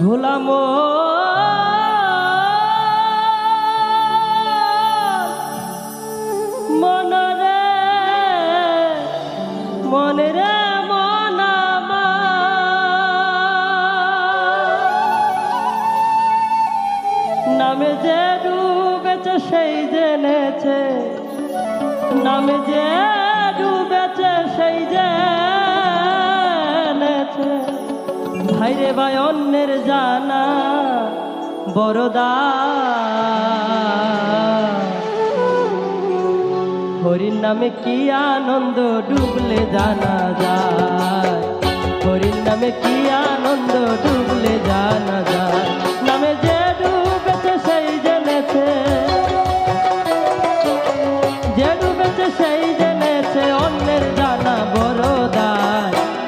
ভোলাম মনরে মনরে মনামা নামে যে ডুবেছে সেই জেনেছে, নামে যে ডুবেছে সেই জেনেছে। ভাইরে ভাই অন্যের জানা বড়দা, হরির নামে কি আনন্দ ডুবলে জানা যায়, হরির নামে কি আনন্দ ডুবলে জানা যায়। নামে যে ডুবেছে সেই জেনেছে, যে ডুবেছে সেই জেনেছে, অন্যের জানা বড়দা।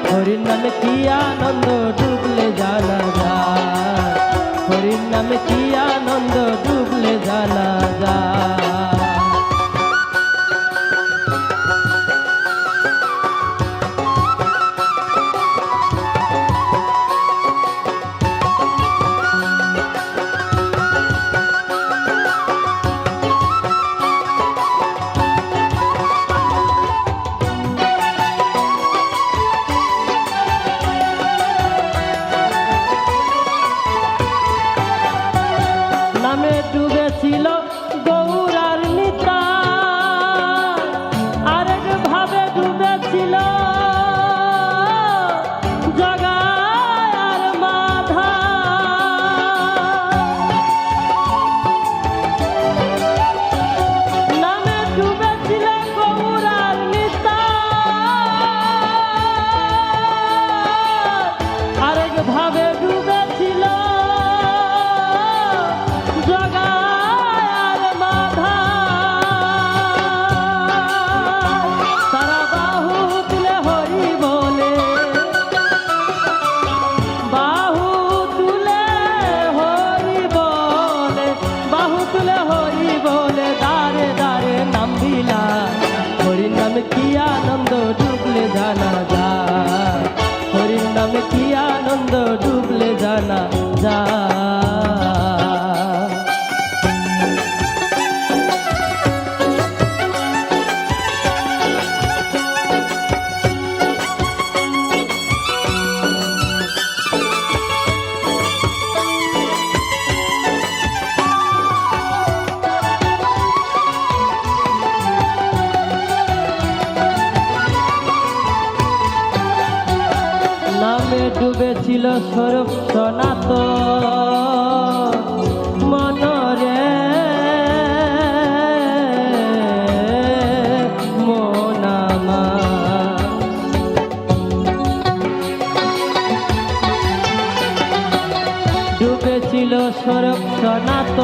হরির নামে কি আনন্দ ডুবলে জানা যায়, হরির নামে কি আনন্দ ডুবলে জানা যায়। নামে ডুবেছিল গৌরার নিতা, আরেক ভাবে ডুবেছিল জগায় আর মাধা। নামে ডুবেছিল গৌরার নিতা, আরেক ভাবে ডুবেছিল জগায় মাধা। তারা বাহু তুলে হরি বলে, বাহু তুলে হরি বলে, বাহু তুলে হরি বলে, দাঁড়ে দাঁড়ে নাম দিলা। হরির নামে কি আনন্দ ডুবলে জানা যায়, হরির নামে কি আনন্দ ডুবলে জানা যায়। নামে ডুবেছিল স্বরূপ সনাতন মনরে মনামা। ডুবেছিল স্বরূপ সনাতন,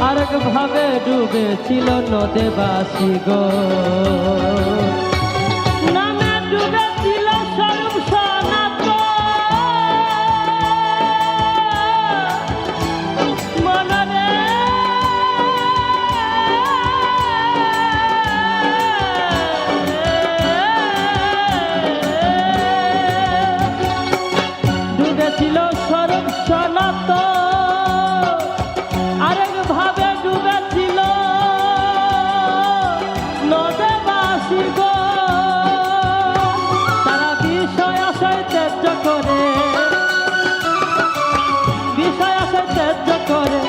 আরেক ভাবে ডুবেছিল নদেবাসী গো। নামে ডুবেছিল স্বরূপ সনাতন মনরে ডুবেছিল স্বরূপ সনাতন, আরেক ভাবে ডুবেছিল নদেবাসী গো। তারা বিষয় আশয় ত্যায্য করে, বিষয় আশয় ত্যায্য করে,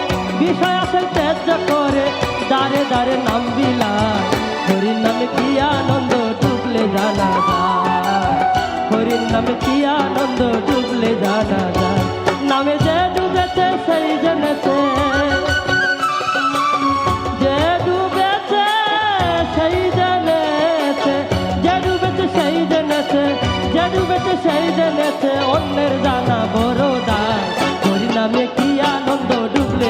বিষয় আশয় ত্যায্য করে, দাঁড়ে দাঁড়ে নাম বিলায়। হরির নামে কি আনন্দ ডুবলে জানা যায়, হরির নামে কি আনন্দ ডুবলে জানা যায়। নামে যে ডুবেছে সেই জেনেছে, যে ডুবেছে সেই জেনেছে, যে ডুবেছে সেই জেনেছে, যে ডুবেছে সেই জেনেছে, অন্যের জানা বড়দা। হরির নামে কি আনন্দ ডুবলে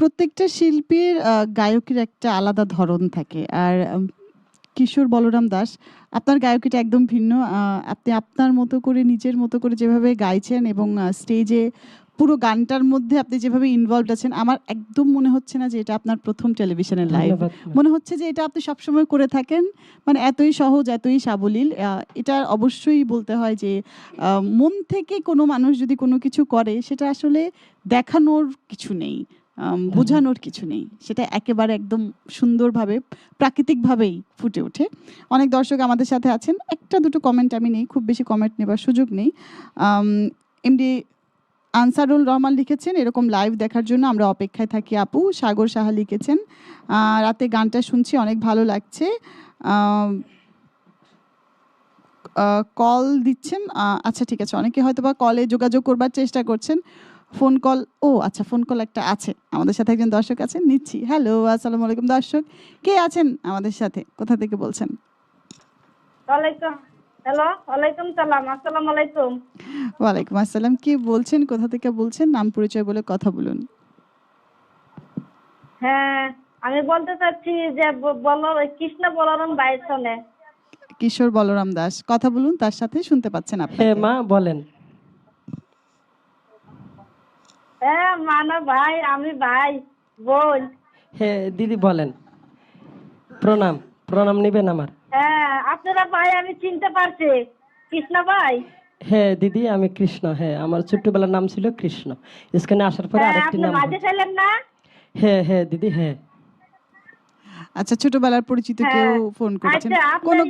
প্রত্যেকটা শিল্পীর গায়কের একটা আলাদা ধরন থাকে। আর কিশোর বলরাম দাস, আপনার গায়কিটা একদম ভিন্ন। আপনি আপনার মতো করে, নিজের মতো করে যেভাবে গাইছেন এবং স্টেজে পুরো গানটার মধ্যে আপনি যেভাবে ইনভলভড আছেন, আমার একদম মনে হচ্ছে না যে এটা আপনার প্রথম টেলিভিশনের লাইভ। ধন্যবাদ। মনে হচ্ছে যে এটা আপনি সবসময় করে থাকেন। মানে এতই সহজ, এতই সাবলীল। এটা অবশ্যই বলতে হয় যে মন থেকে কোনো মানুষ যদি কোনো কিছু করে, সেটা আসলে দেখানোর কিছু নেই, বোঝানোর কিছু নেই। সেটা একেবারে একদম সুন্দরভাবে, প্রাকৃতিকভাবেই ফুটে ওঠে। অনেক দর্শক আমাদের সাথে আছেন। একটা দুটো কমেন্ট আমি নেই, খুব বেশি কমেন্ট নেবার সুযোগ নেই। এমডি আনসারুল রহমান লিখেছেন, এরকম লাইভ দেখার জন্য আমরা অপেক্ষায় থাকি আপু। সাগর সাহা লিখেছেন, রাতে গানটা শুনছি, অনেক ভালো লাগছে। কল দিচ্ছেন, আচ্ছা ঠিক আছে। অনেকে হয়তো বা কলে যোগাযোগ করবার চেষ্টা করছেন। ফোন কল, ও আচ্ছা, ফোন কল একটা আছে। আমাদের সাথে একজন দর্শক আছেন, নিচ্ছি। হ্যালো, আসসালামু আলাইকুম দর্শক। কে আছেন আমাদের সাথে, কোথা থেকে বলছেন? ওয়ালাইকুম, হ্যালো, ওয়ালাইকুম সালাম, আসসালামু আলাইকুম। ওয়ালাইকুম আসসালাম। কে বলছেন, কোথা থেকে বলছেন? নাম পরিচয় বলে কথা বলুন। হ্যাঁ, আমি বলতে চাচ্ছি যে কৃষ্ণ বলরাম ভাইয়ের সঙ্গে। কিশোর বলরাম দাস, কথা বলুন তার সাথে, শুনতে পাচ্ছেন হ্যাঁ আপনাকে। মা বলেন। হ্যাঁ মানা ভাই, আমি ভাই বোন। হ্যাঁ দিদি বলেন। প্রণাম, প্রণাম নিবেন আমার। হ্যাঁ আপনারা ভাই, আমি চিনতে পারছি কৃষ্ণ ভাই। হ্যাঁ দিদি আমি কৃষ্ণ, হ্যাঁ আমার ছোট্টবেলার নাম ছিল কৃষ্ণ, এখানে আসার পরে হ্যাঁ আরেকটি আপনি নাম মাঝে হয়েছে। ছিলেন না? হ্যাঁ হ্যাঁ দিদি হ্যাঁ। আচ্ছা, ছোটবেলার পরিচিত কেউ হ্যাঁ ফোন করেছেন? আচ্ছা, কোনো আপনার